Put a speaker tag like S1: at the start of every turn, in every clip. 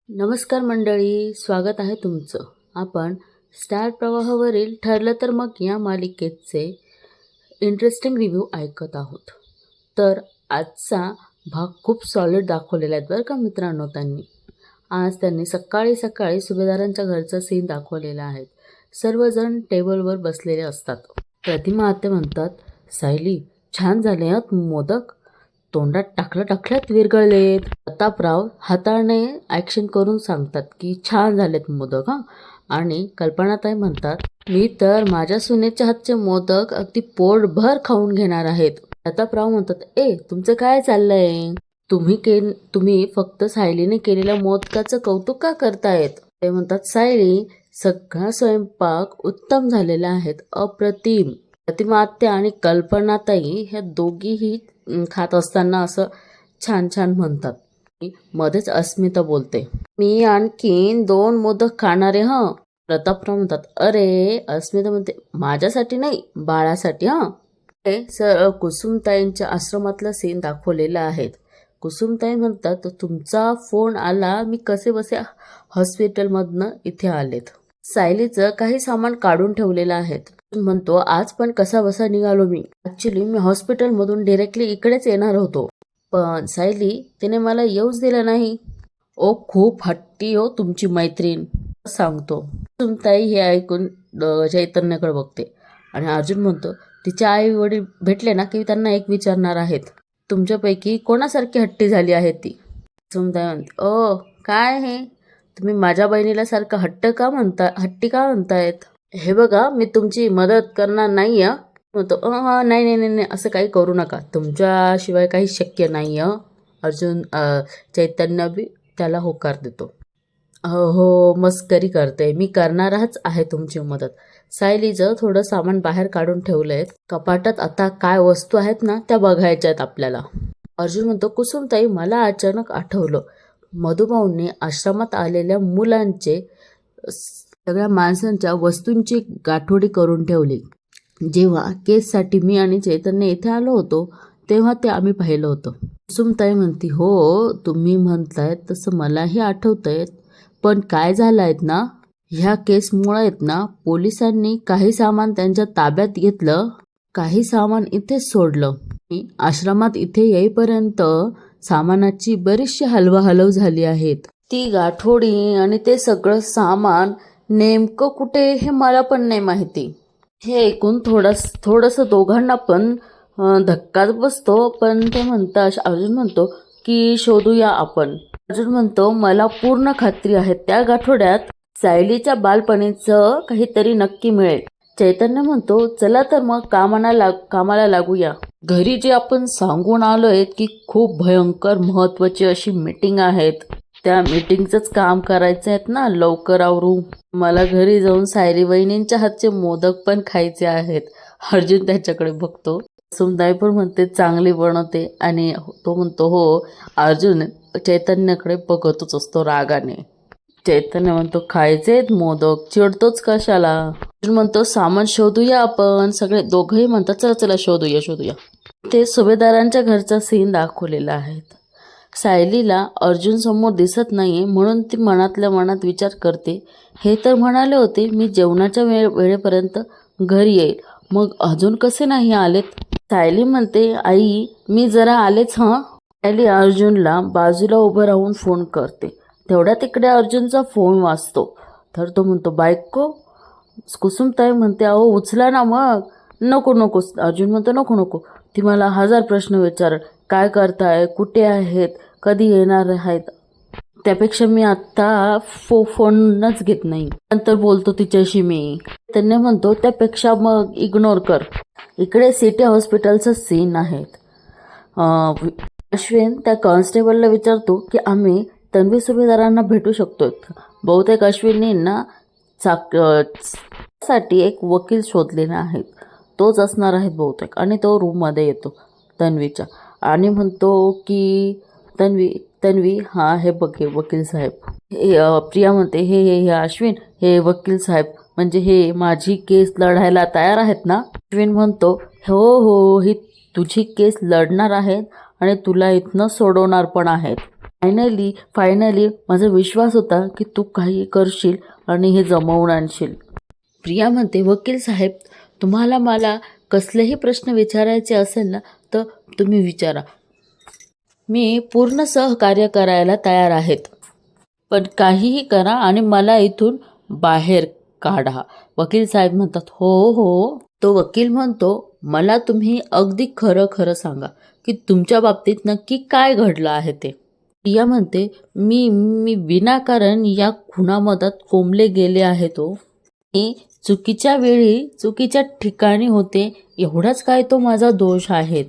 S1: नमस्कार मंडळी, स्वागत आहे तुमचं. आपण स्टार प्रवाहावरील ठरलं तर मग या मालिकेचे इंटरेस्टिंग रिव्ह्यू ऐकत आहोत. तर आजचा भाग खूप सॉलिड दाखवलेला आहे बरं का मित्रांनो. त्यांनी सकाळी सकाळी सुभेदारांच्या घरचा सीन दाखवलेला आहे. सर्वजण टेबलवर बसलेले असतात. प्रतिमा आत्या म्हणतात, सायली छान झाले मोदक, तोंडात टाकल्यात विरघळलेत. प्रतापराव हाताने ॲक्शन करून सांगतात की छान झालेत मोदक हां. आणि कल्पनाताई म्हणतात, मी तर माझ्या सुनेच्या हातचे मोदक अगदी पोटभर खाऊन घेणार आहेत. प्रतापराव म्हणतात, तुमचं काय चाललंय? तुम्ही फक्त सायलीने केलेल्या मोदकाचं कौतुक का करतायत? ते म्हणतात, सायली सगळा स्वयंपाक उत्तम झालेला आहे, अप्रतिम. प्रतिमा आत्या आणि कल्पनाताई ह्या दोघीही खात असताना असं छान छान म्हणतात. मध्येच अस्मिता बोलते, मी आणखीन 2 मोदक खाणारे हं. प्रतापराव म्हणतात, अरे. अस्मिता म्हणते, माझ्यासाठी नाही, बाळासाठी हं. हे सर कुसुमताईंच्या आश्रमातला सीन दाखवलेला आहे. कुसुमताई म्हणतात, तुमचा फोन आला, मी कसे बसे हॉस्पिटलमधनं इथे आलेत. सायलीचं काही सामान काढून ठेवलेलं आहे. म्हणतो, आज पण कसा बसा निघालो मी. ऍक्च्युली मी हॉस्पिटलमधून डिरेक्टली इकडेच येणार होतो, पण सायली तिने मला येऊच दिलं नाही. ओ खूप हट्टी हो तुमची मैत्रीण, सांगतो. कुसुमताई हे ऐकून चैतन्याकडे बघते आणि अर्जुन म्हणतो, तिचे आई वडील भेटले ना की त्यांना एक विचारणार आहेत, तुमच्यापैकी कोणासारखी हट्टी झाली आहे ती. कुसुमताई म्हणते, ओ काय हे, तुम्ही माझ्या बहिणीला सारखं हट्टी का म्हणतायत? हे बघा, मी तुमची मदत करणार नाही आहे. म्हणतो, नाही नाही नाही, असं काही करू नका, तुमच्याशिवाय काही शक्य नाही आहे. अर्जुन चैतन्य बी त्याला होकार देतो. हो मस्करी करते, मी करणारच आहे तुमची मदत. सायलीचं थोडं सामान बाहेर काढून ठेवलंय कपाटात. आता काय वस्तू आहेत ना त्या बघायच्या आहेत आपल्याला. अर्जुन म्हणतो, कुसुमताई मला अचानक आठवलं, मधुभाऊंनी आश्रमात आलेल्या मुलांचे सगळ्या माणसांच्या वस्तूंची गाठोडी करून ठेवली. जेव्हा केससाठी मी आणि चैतन्य इथे आलो होतो तेव्हा ते आम्ही पाहिलं होतं. कुसुमताई म्हणती, हो तुम्ही म्हणतायत तसं मलाही आठवतंय, पण काय झालं आहेत ना, ह्या केसमुळे आहेत ना पोलिसांनी काही सामान त्यांच्या ताब्यात घेतलं, काही सामान इथेच सोडलं. आश्रमात इथे येईपर्यंत सामानाची बरीचशी हलवाहलव झाली आहेत. ती गाठोडी आणि ते सगळं सामान नेमकं कुठे हे मला पण नाही माहिती. हे ऐकून थोडंसं दोघांना पण धक्काच बसतो. पण ते म्हणतात, अर्जुन म्हणतो की शोधूया आपण. अर्जुन म्हणतो, मला पूर्ण खात्री आहे त्या गाठोड्यात सायलीच्या बालपणीचं काहीतरी नक्की मिळेल. चैतन्य म्हणतो, चला तर मग कामाला लागूया. घरी जे आपण सांगून आलोय की खूप भयंकर महत्वाची अशी मीटिंग आहेत, त्या मीटिंगचंच काम करायचं आहेत ना, लवकर आवरू. मला घरी जाऊन सायली वहिनींच्या हातचे मोदक पण खायचे आहेत. अर्जुन त्याच्याकडे बघतो. कुसुमताई पण म्हणते, चांगली बनवते. आणि तो म्हणतो, हो. अर्जुन चैतन्याकडे बघतच असतो रागाने. चैतन्य म्हणतो, खायचेत मोदक, चिडतोच कशाला? अर्जुन म्हणतो, सामान शोधूया आपण. सगळे दोघंही म्हणतात, चला चला शोधूया. ते सुभेदारांच्या घरचा सीन दाखवलेला आहे. सायलीला अर्जुन समोर दिसत नाहीये म्हणून ती मनातल्या मनात विचार करते, हे तर म्हणाले होते मी जेवणाच्या वेळेपर्यंत घरी येईल, मग अजून कसे नाही आलेत? सायली म्हणते, आई मी जरा आलेच हं. सायली अर्जुनला बाजूला उभं राहून फोन करते. तेवढ्या तिकडे अर्जुनचा फोन वाजतो. तर तो म्हणतो, बायको? कुसुमताई म्हणते, अहो उचला ना मग. नको. अर्जुन म्हणतो, नको. ती मला 1000 प्रश्न विचारेल, काय करताय, कुठे आहेत, कधी येणार आहेत. त्यापेक्षा मी आत्ता फोनच घेत नाही, नंतर बोलतो तिच्याशी मी. त्यांनी म्हणतो, त्यापेक्षा मग इग्नोर कर. इकडे सिटी हॉस्पिटलचा सीन आहे. अश्विन त्या कॉन्स्टेबलला विचारतो की आम्ही तन्वी सुभेदारांना भेटू शकतो. बहुतेक अश्विनने ना साठी एक वकील शोधलेला आहे, तोच असणार आहे बहुतेक. आणि तो रूममध्ये येतो तन्वीच्या आणि म्हणतो की तन्वी हा हे बघ, हे वकील साहेब. प्रिया म्हणते, हे अश्विन, हे वकील साहेब म्हणजे हे माझी केस लढायला तयार आहेत ना? अश्विन म्हणतो, हो ही तुझी केस लढणार आहेत आणि तुला इथनं सोडवणार पण आहेत. फायनली माझा विश्वास होता की तू काही करशील आणि हे जमवून आणशील. प्रिया म्हणते, वकील साहेब, तुम्हाला मला कसलेही प्रश्न विचारायचे असेल ना तर तुम्ही विचारा. मी पूर्ण सहकार्य करायला तयार आहेत. पण काहीही करा आणि मला इथून बाहेर काढा. वकील साहेब म्हणतात, हो हो. तो वकील म्हणतो, मला तुम्ही अगदी खरं खरं सांगा की तुमच्या बाबतीत नक्की काय घडलं आहे ते. प्रिया म्हणते, मी मी विनाकारण या खुनामधात कोंबले गेले आहे. तो मी चुकीच्या वेळी चुकीच्या ठिकाणी होते, एवढाच काय तो माझा दोष आहे.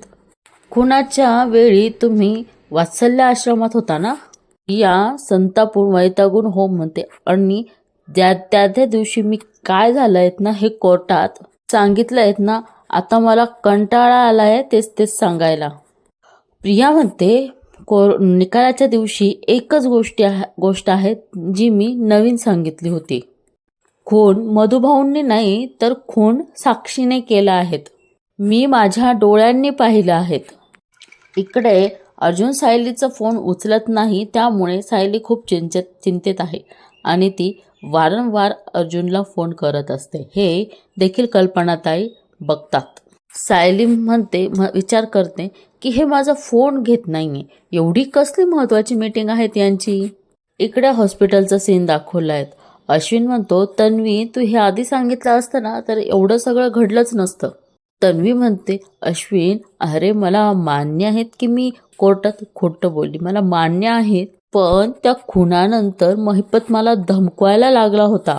S1: खुनाच्या वेळी तुम्ही वात्सल्य आश्रमात होता ना. या संतापून वैतागून हो म्हणते, आणि त्या दिवशी मी काय झालंय ना हे कोर्टात सांगितलं आहेत ना. आता मला कंटाळा आलाय तेच तेच सांगायला. प्रिया म्हणते, निकालाच्या दिवशी एकच गोष्ट आहे जी मी नवीन सांगितली होती. खून मधुभाऊंनी नाही तर खून साक्षीने केला आहेत. मी माझ्या डोळ्यांनी पाहिलं आहेत. इकडे अर्जुन सायलीचा फोन उचलत नाही, त्यामुळे सायली खूप चिंतेत आहे आणि ती वारंवार अर्जुनला फोन करत असते. हे देखील कल्पनाताई बघतात. सायली म्हणते, विचार करते की हे माझा फोन घेत नाहीये, एवढी कसली महत्वाची मीटिंग आहे यांची. इकडे हॉस्पिटलचा सीन दाखवला आहे. अश्विन म्हणतो, तन्वी, तू हे आधी सांगितलं असतं ना तर एवढं सगळं घडलंच नसतं. तन्वी म्हणते, अश्विन, अरे मला मान्य आहेत की मी कोर्टात खोटं बोलली, मला मान्य आहे. पण त्या खुनानंतर महिपत मला धमकवायला लागला होता.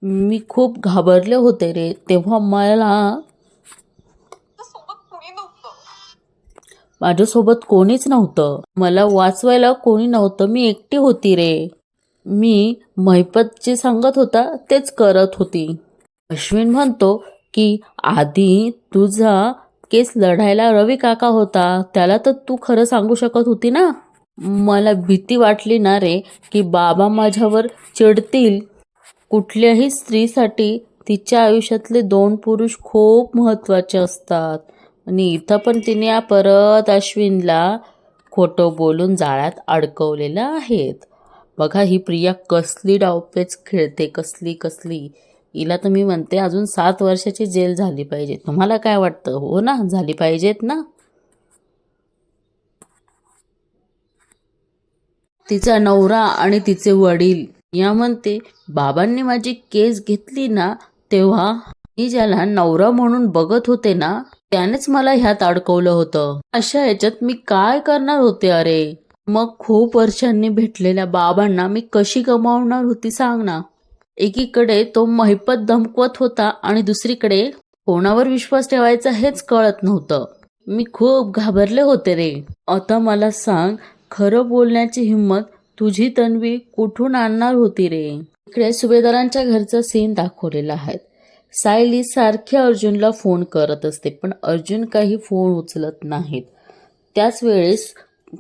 S1: मी खूप घाबरले होते रे. तेव्हा माझ्यासोबत कोणीच नव्हतं. मला वाचवायला कोणी नव्हतं. मी एकटी होती रे. मी महिपत जे सांगत होता तेच करत होती. अश्विन म्हणतो की आधी तुझा केस लढायला रवी काका होता, त्याला तर तू खरं सांगू शकत होती ना. मला भीती वाटली ना रे की बाबा माझ्यावर चिडतील. कुठल्याही स्त्रीसाठी तिच्या आयुष्यातले 2 पुरुष खूप महत्त्वाचे असतात. आणि इथं पण तिने परत अश्विनला खोटं बोलून जाळ्यात अडकवलेलं आहेत. बघा ही प्रिया कसली डावपेच खेळते, कसली. हिला तर मी म्हणते अजून 7 वर्षाची जेल झाली पाहिजे. तुम्हाला काय वाटतं? हो ना, झाली पाहिजेत ना. तिचा नवरा आणि तिचे वडील या म्हणते, बाबांनी माझी केस घेतली ना तेव्हा मी ज्याला नवरा म्हणून बघत होते ना त्यानेच मला ह्यात अडकवलं होतं. अशा ह्याच्यात मी काय करणार होते अरे. मग खूप वर्षांनी भेटलेल्या बाबांना मी कशी गमावणार होती सांग ना. एकीकडे तो महिपत धमकवत होता आणि दुसरीकडे कोणावर विश्वास ठेवायचा हेच कळत नव्हतं. मी खूप घाबरले होते रे. आता मला सांग, खरं बोलण्याची हिंमत तुझी तन्वी कुठून आणणार होती रे. इकडे सुभेदारांच्या घरचा सीन दाखवलेला आहे. सायली सारखी अर्जुनला फोन करत असते पण अर्जुन काही फोन उचलत नाहीत. त्याच वेळेस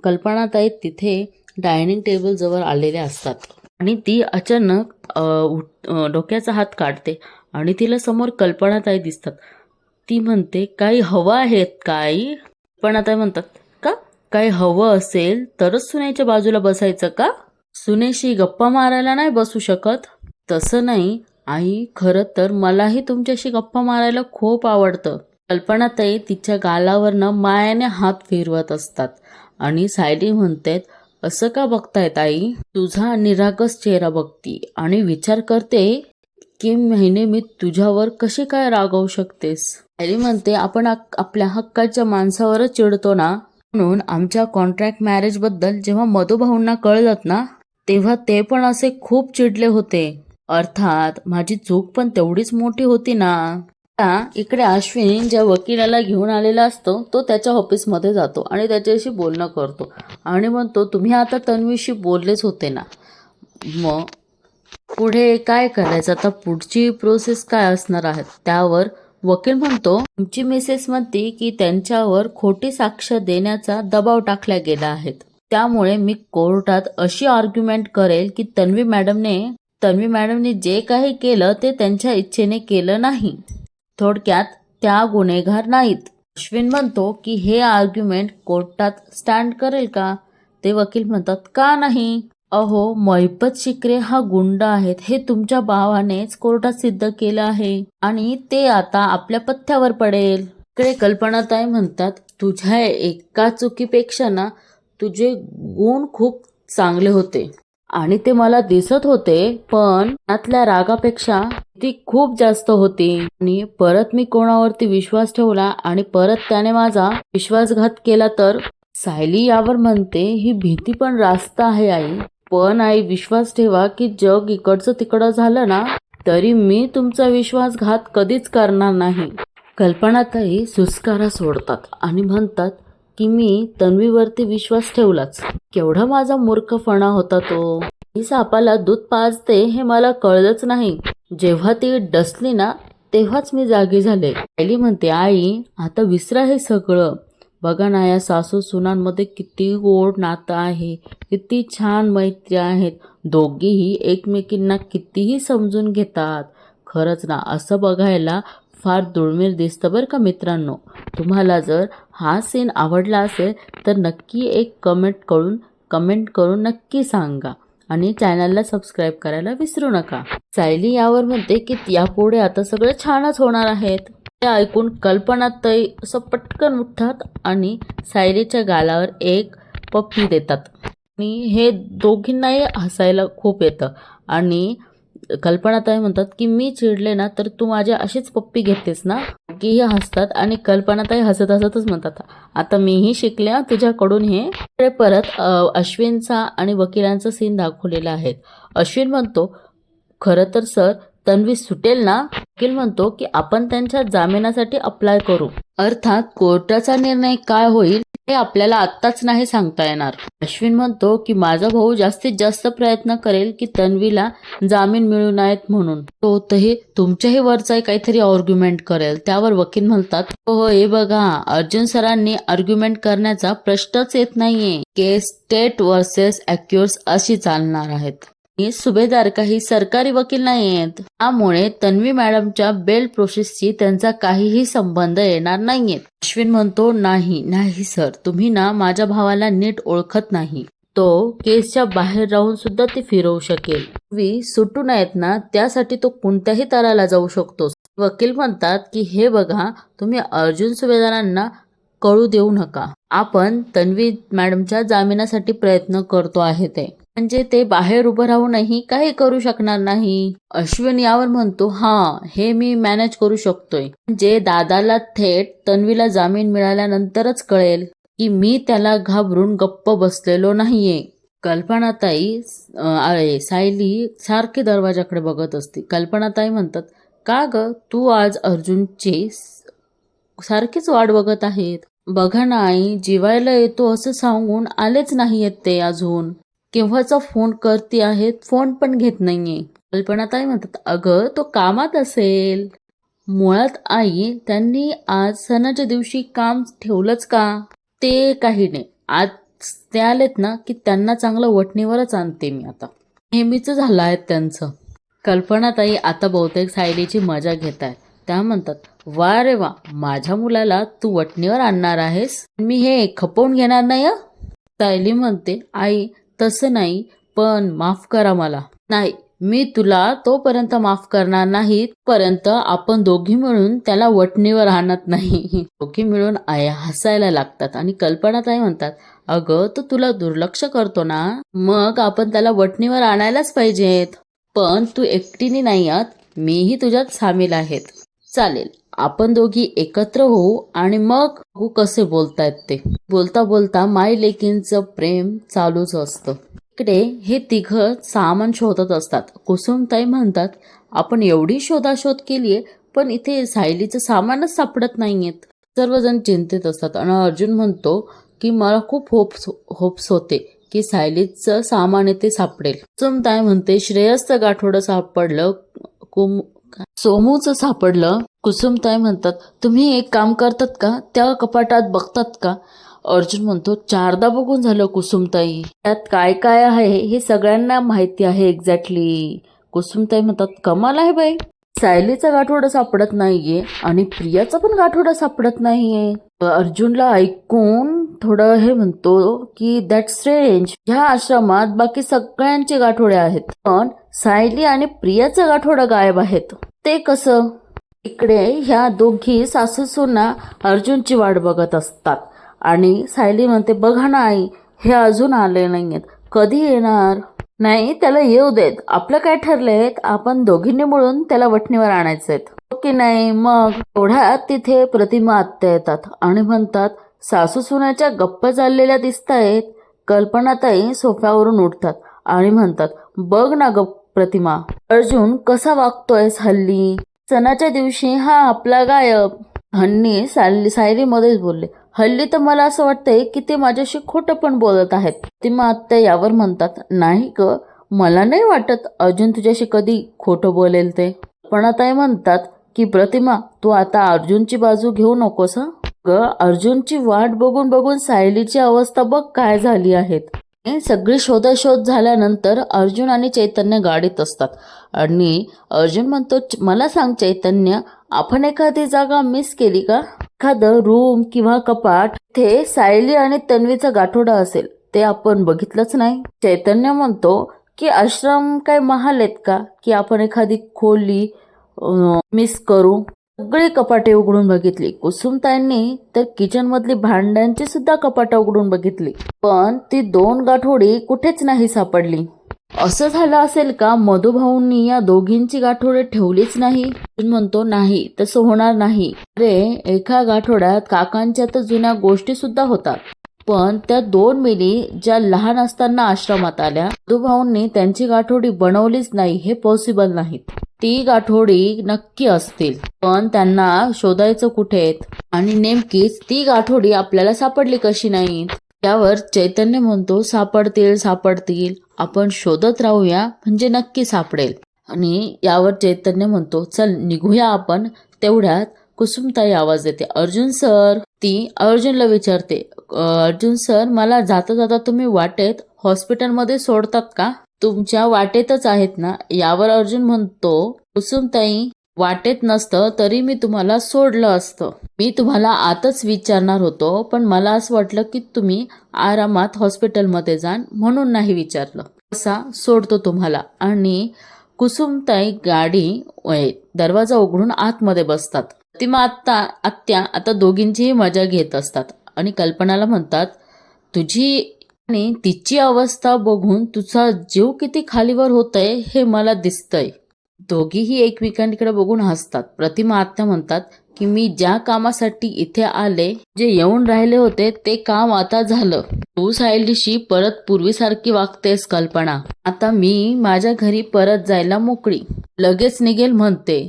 S1: कल्पनाताई तिथे डायनिंग टेबल जवळ आलेल्या असतात आणि ती अचानक डोक्याचा हात काढते आणि तिला समोर कल्पनाताई दिसतात. ती म्हणते, काही हवं आहेत काही. कल्पनाताई म्हणतात, का काही हवं असेल तरच सुनेच्या बाजूला बसायचं का? सुनेशी गप्पा मारायला नाही बसू शकत? तसं नाही आई, खरं तर मलाही तुमच्याशी गप्पा मारायला खूप आवडतं. कल्पनाताई तिच्या गालावरनं मायाने हात फिरवत असतात आणि सायली म्हणते, असं का बघतायत आई? तुझा निरागस चेहरा बघती आणि विचार करते की महिने मी तुझ्यावर कशी काय रागवू शकतेस. सायली म्हणते, आपण आपल्या हक्काच्या माणसावरच चिडतो ना. म्हणून आमच्या कॉन्ट्रॅक्ट मॅरेज बद्दल जेव्हा मधुभाऊंना कळलं ना तेव्हा ते पण असे खूप चिडले होते. अर्थात माझी चूक पण तेवढीच मोठी होती ना. इकडे अश्विन ज्या वकिलाला घेऊन आलेला असतो तो त्याच्या ऑफिसमध्ये जातो आणि त्याच्याशी बोलणं करतो आणि म्हणतो, तुम्ही आता तन्वीशी बोललेच होते ना, मग पुढे काय करायचं? आता पुढची प्रोसेस काय असणार आहे? त्यावर वकील म्हणतो, तुमची मिसेस म्हणते की त्यांच्यावर खोटी साक्ष देण्याचा दबाव टाकला गेला आहे. त्यामुळे मी कोर्टात अशी आर्ग्युमेंट करेल की तन्वी मॅडमने जे काही केलं ते त्यांच्या इच्छेने केलं नाही. थोडक्यात त्या गुन्हेगार नाहीत. अश्विन म्हणतो की हे आर्ग्युमेंट कोर्टात स्टँड करेल का? ते वकील म्हणतात, का नाही? अहो, महिपत शिकरे हा गुंड आहेत हे तुमच्या भावानेच कोर्टात सिद्ध केलं आहे आणि ते आता आपल्या पथ्यावर पडेल. इकडे कल्पनाताई म्हणतात, तुझ्या एका चुकीपेक्षा ना तुझे गुण खूप चांगले होते आणि ते मला दिसत होते, पण त्यातल्या रागापेक्षा ती खूप जास्त होती आणि परत मी कोणावरती विश्वास ठेवला आणि परत त्याने माझा विश्वासघात केला तर? सायली यावर म्हणते, ही भीती पण रास्त आहे आई. पण आई, विश्वास ठेवा की जग इकडचं तिकडं झालं ना तरी मी तुमचा विश्वासघात कधीच करणार नाही. कल्पनाताई सुस्कारा सोडतात आणि म्हणतात की मी तन्वीवरती विश्वास ठेवलाच. केवढा माझा मूर्खपणा होता तो. ही सापाला दूध पाजते हे मला कळलंच नाही. जेव्हा ती डसली ना तेव्हाच मी जागी झाले. सायली म्हणते, आई आता विसरा हे सगळं. बघा ना, या सासू सुनांमध्ये किती गोड नातं आहे, किती छान मैत्री आहेत. दोघीही एकमेकींना कितीही समजून घेतात. खरंच ना, असं बघायला फार दुर्मिळ दिसतं बरं का मित्रांनो. तुम्हाला जर हा सीन आवडला असेल तर नक्की एक कमेंट करून नक्की सांगा आणि चॅनलला सबस्क्राईब करायला विसरू नका. सायली यावर म्हणते की यापुढे आता सगळं छानच होणार आहेत. ते ऐकून कल्पनाताई असं पटकन उठतात आणि सायलीच्या गालावर एक पप्पी देतात आणि हे दोघींनाही हसायला खूप येतं आणि कल्पनाताई म्हणतात की मी चिडले ना तर तू माझी अशीच पप्पी घेतेस ना. दोघीही हसतात आणि कल्पनाताई हसत हसतच म्हणतात, आता मीही शिकले तुझ्याकडून हे. परत अश्विनचा आणि वकिलांचा सीन दाखवलेला आहे. अश्विन म्हणतो, खरं तर सर तन्वी सुटेल ना? वकील म्हणतो की आपण त्यांच्या जामिनासाठी अप्लाय करू. अर्थात कोर्टाचा निर्णय काय होईल हे आपल्याला आत्ताच नाही सांगता येणार. अश्विन म्हणतो की माझा भाऊ जास्तीत जास्त प्रयत्न करेल की तन्वीला जामीन मिळू नयेत म्हणून. तो तही तुमच्याही वरचा काहीतरी आर्ग्युमेंट करेल. त्यावर वकील म्हणतात, हो हे बघा, अर्जुन सरांनी आर्ग्युमेंट करण्याचा प्रश्नच येत नाहीये. केस स्टेट वर्सेस अक्युर्स अशी चालणार आहेत. सुभेदार काही सरकारी वकील नाही आहेत. त्यामुळे तन्वी मॅडमच्या बेल प्रोसेसशी त्यांचा काहीही संबंध येणार नाहीयेत. अश्विन म्हणतो, नाही सर, तुम्ही ना माझ्या भावाला नीट ओळखत नाही. तो केसच्या बाहेर राहून सुद्धा ती फिरवू शकेल. तन्वी सुटू नयेत ना त्यासाठी तो कोणत्याही तराला जाऊ शकतो. वकील म्हणतात की हे बघा, तुम्ही अर्जुन सुभेदारांना कळू देऊ नका. आपण तन्वी मॅडमच्या जामिनासाठी प्रयत्न करतो आहे ते, म्हणजे ते बाहेर उभं राहूनही काही करू शकणार नाही. अश्विन यावर म्हणतो, हे मी मॅनेज करू शकतोय. म्हणजे दादाला थेट तन्वीला जामीन मिळाल्यानंतरच कळेल की मी त्याला घाबरून गप्प बसलेलो नाहीये. कल्पनाताई सायली सारखी दरवाजाकडे बघत असते. कल्पनाताई म्हणतात, का ग तू आज अर्जुनची सारखीच वाट बघत आहेत? बघा ना आई, जेवायला येतो असं सांगून आलेच नाहीयेत ते अजून. केव्हाचा फोन करते आहेत, फोन पण घेत नाहीये. कल्पनाताई म्हणतात, अगं तो कामात असेल. मुळात आई, त्यांनी आज सणाच्या दिवशी काम ठेवलंच का? ते काही नाही, आज ते आलेत ना की त्यांना चांगलं वटणीवरच आणते मी आता. नेहमीच झालं आहे त्यांचं. कल्पनाताई आता बहुतेक सायलीची मजा घेत आहेत. त्या म्हणतात, वा रे वा, माझ्या मुलाला तू वटणीवर आणणार आहेस, मी हे खपवून घेणार नाही. सायली म्हणते, आई तसं नाही, पण माफ करा मला. नाही, मी तुला तोपर्यंत माफ करणार नाही पर्यंत आपण दोघी मिळून त्याला वटणीवर आणत नाही. दोघी मिळून हसायला लागतात आणि कल्पनाताई म्हणतात, अगं तो तुला दुर्लक्ष करतो ना, मग आपण त्याला वटणीवर आणायलाच पाहिजेत. पण तू एकटीने नाही आहात, मीही तुझ्यात सामील आहेत. चालेल, आपण दोघी एकत्र होऊ आणि मग बघू कसे बोलतायत ते. बोलता बोलता माय लेकींचं प्रेम चालूच असतं. इकडे हे तिघं सामान शोधत असतात. कुसुमताई म्हणतात, आपण एवढी शोधाशोध केलीये पण इथे सायलीचं सामानच सापडत नाहीयेत. सर्वजण चिंतित असतात आणि अर्जुन म्हणतो की मला खूप होप्स होते की सायलीचं सामान इथे सापडेल. कुसुमताई म्हणते, श्रेयसचं गाठोडं सापडलं, सोमूचं सापडलं. कुसुमताई म्हणतात, तुम्ही एक काम करतात का, त्या कपाटात बघतात का? अर्जुन म्हणतो, 4दा बघून झालं कुसुमताई, त्यात काय काय आहे हे सगळ्यांना माहिती आहे एक्झॅक्टली. कुसुमताई म्हणतात, कमाल आहे बाई. सायलीचा गाठोडा सापडत नाहीये आणि प्रियाचा पण गाठोडा सापडत नाहीये. अर्जुनला ऐकून थोडं हे म्हणतो की दॅट स्ट्रेंज, ह्या आश्रमात बाकी सगळ्यांचे गाठोडे आहेत पण सायली आणि प्रियाचा गाठोडा गायब आहेत, ते कसं? इकडे ह्या दोघी सासूसूना अर्जुनची वाट बघत असतात आणि सायली म्हणते, बघा ना आई, हे अजून आले नाहीयेत, कधी येणार? नाही, त्याला येऊ देत, आपलं काय ठरलंय, आपण दोघींनी मिळून त्याला वठणीवर आणायचंय की नाही. मग एवढ्यात तिथे प्रतिमा आत्या येतात आणि म्हणतात, सासू सुनेच्या गप्पा चाललेल्या दिसतायत. कल्पनाताई सोफ्यावरून उठतात आणि म्हणतात, बघ ना ग प्रतिमा, अर्जुन कसा वागतोय हल्ली, सणाच्या दिवशी हा आपला गायब. हन्नी सायली मध्येच बोलले, हल्ली तर मला असं वाटतंय की ते माझ्याशी खोटं पण बोलत आहेत. प्रतिमा आत्या यावर म्हणतात, नाही ग, मला नाही वाटत अर्जुन तुझ्याशी कधी खोटं बोलेल ते. पण आता म्हणतात की प्रतिमा, तू आता अर्जुनची बाजू घेऊ नकोस हं. ग अर्जुनची वाट बघून बघून सायलीची अवस्था बघ काय झाली आहेत. सगळी शोधाशोध झाल्यानंतर अर्जुन आणि चैतन्य गाडीत असतात आणि अर्जुन म्हणतो, मला सांग चैतन्य, आपण एखादी जागा मिस केली का? एखादं रूम किंवा कपाट ते सायली आणि तन्वीचा गाठोडा असेल ते आपण बघितलंच नाही. चैतन्य म्हणतो की आश्रम काय महाल आहेत का की आपण एखादी खोली मिस करू? सगळी कपाटे उघडून बघितली. कुसुमताईंनी तर किचन मधली भांड्यांची सुद्धा कपाटं उघडून बघितली पण ती 2 गाठोडी कुठेच नाही सापडली. असं झालं असेल का मधुभाऊंनी या दोघींची गाठोडे ठेवलीच नाही? म्हणतो, नाही, तसं होणार नाही. अरे एका गाठोड्यात काकांच्या तर जुन्या गोष्टी सुद्धा होतात पण त्या 2 मुली ज्या लहान असताना आश्रमात आल्या, मधुभाऊंनी त्यांची गाठोडी बनवलीच नाही, हे पॉसिबल नाही. ती गाठोडी नक्की असतील पण त्यांना शोधायचं कुठे आणि नेमकीच ती गाठोडी आपल्याला सापडली कशी नाही? त्यावर चैतन्य म्हणतो, सापडतील, आपण शोधत राहूया म्हणजे नक्की सापडेल. आणि यावर चैतन्य म्हणतो, चल निघूया आपण. तेवढ्यात कुसुमताई आवाज देते, अर्जुन सर. ती अर्जुनला विचारते, अर्जुन सर, मला जाता जाता तुम्ही वाटेत हॉस्पिटलमध्ये सोडतात का? तुमच्या वाटेतच आहेत ना? यावर अर्जुन म्हणतो, कुसुमताई, वाटेत नसतं तरी मी तुम्हाला सोडलं असतं. मी तुम्हाला आताच विचारणार होतो पण मला असं वाटलं की तुम्ही आरामात हॉस्पिटलमध्ये जाण म्हणून नाही विचारलं. असा सोडतो तुम्हाला. आणि कुसुमताई गाडी दरवाजा उघडून आतमध्ये बसतात. प्रतिमा आत्या आता दोघींचीही मजा घेत असतात आणि कल्पनाला म्हणतात, तुझी आणि तिची अवस्था बघून तुझा जीव किती खालीवर होतय हे मला दिसतंय. दोघीही एकमेकांकडे बघून हसतात. प्रतिमा आत्या म्हणतात की मी ज्या कामासाठी इथे आले, जे येऊन राहिले होते ते काम आता झालं. तू सायलीशी परत पूर्वीसारखी वागतेस कल्पना. आता मी माझ्या घरी परत जायला मोकळी, लगेच निघेल म्हणते.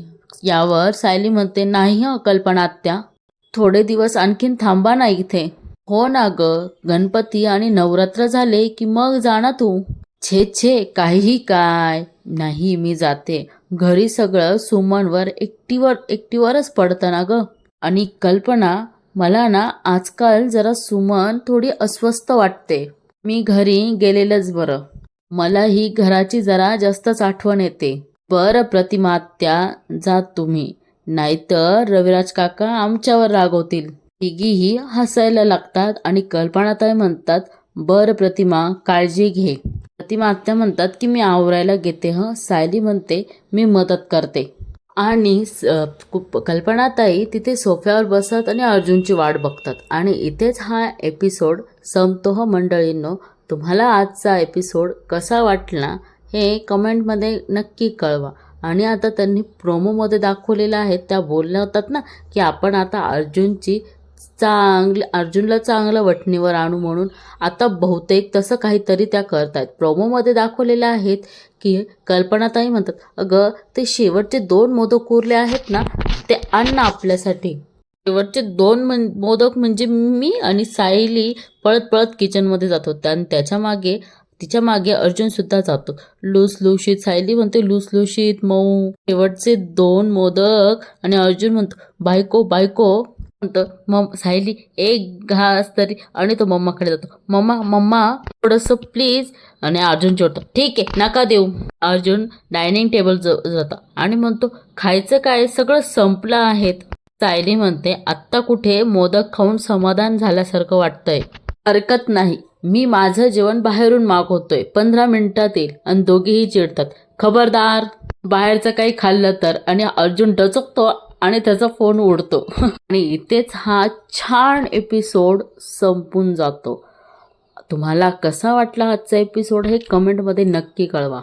S1: यावर सायली म्हणते, नाही कल्पना आत्या, थोडे दिवस आणखीन थांबा ना इथे. हो ना ग, गणपती आणि नवरात्र झाले की मग जाणा तू. छे काहीही काय नाही, मी जाते. घरी सगळं सुमनवर एकटीवरच पडतं ना ग. आणि कल्पना, मला ना आजकाल जरा सुमन थोडी अस्वस्थ वाटते. मी घरी गेलेलंच बरं. मला ही घराची जरा जास्तच आठवण येते. बरं प्रतिमा आत्या, जा तुम्ही, नाहीतर रविराज काका आमच्यावर रागवतील. तिघीही हसायला लागतात आणि कल्पनाताई म्हणतात, बरं प्रतिमा, काळजी घे. प्रतिमा आत्या म्हणतात की मी आवरायला घेते हं. सायली म्हणते, मी मदत करते. आणि कल्पनाताई तिथे सोफ्यावर बसत आणि अर्जुनची वाट बघतात. आणि इथेच हा एपिसोड संपतो हो मंडळींनो. तुम्हाला आजचा एपिसोड कसा वाटला हे कमेंटमध्ये नक्की कळवा. आणि आता त्यांनी प्रोमोमध्ये दाखवलेलं आहे, त्या बोलल्या होतात ना की आपण आता अर्जुनला चांगलं वठणीवर आणू म्हणून. आता बहुतेक तसं काहीतरी त्या करतायत. प्रोमोमध्ये दाखवलेलं आहेत की कल्पनाताई म्हणतात, अगं ते शेवटचे 2 मोदक उरले आहेत ना, ते आण ना आपल्यासाठी. शेवटचे 2 मोदक म्हणजे मी आणि सायली पळत पळत किचनमध्ये जातो आणि तिच्या मागे अर्जुन सुद्धा जातो. लुसलुशीत, सायली म्हणते लुसलुशीत मऊ शेवटचे 2 मोदक आणि अर्जुन म्हणतो, बायको म्हणतो मग सायली एक घास तरी, आणि तो मम्माकडे जातो. मम्मा मम्मा थोडंसं प्लीज. आणि अर्जुन चिडतो, ठीक आहे नका देऊ. अर्जुन डायनिंग टेबल जातो आणि म्हणतो खायचं काय, सगळं संपलं आहेत. सायली म्हणते आत्ता कुठे, मोदक खाऊन समाधान झाल्यासारखं वाटतंय. हरकत नाही, मी माझं जेवण बाहेरून मागवतोय, 15 मिनिटात येईल. आणि दोघेही चिडतात, खबरदार बाहेरचं काही खाल्लं तर. आणि अर्जुन डचकतो आणि त्याचा फोन उडतो. आणि इथेच हा छान एपिसोड संपून जातो. तुम्हाला कसा वाटला आजचा एपिसोड हे कमेंटमध्ये नक्की कळवा.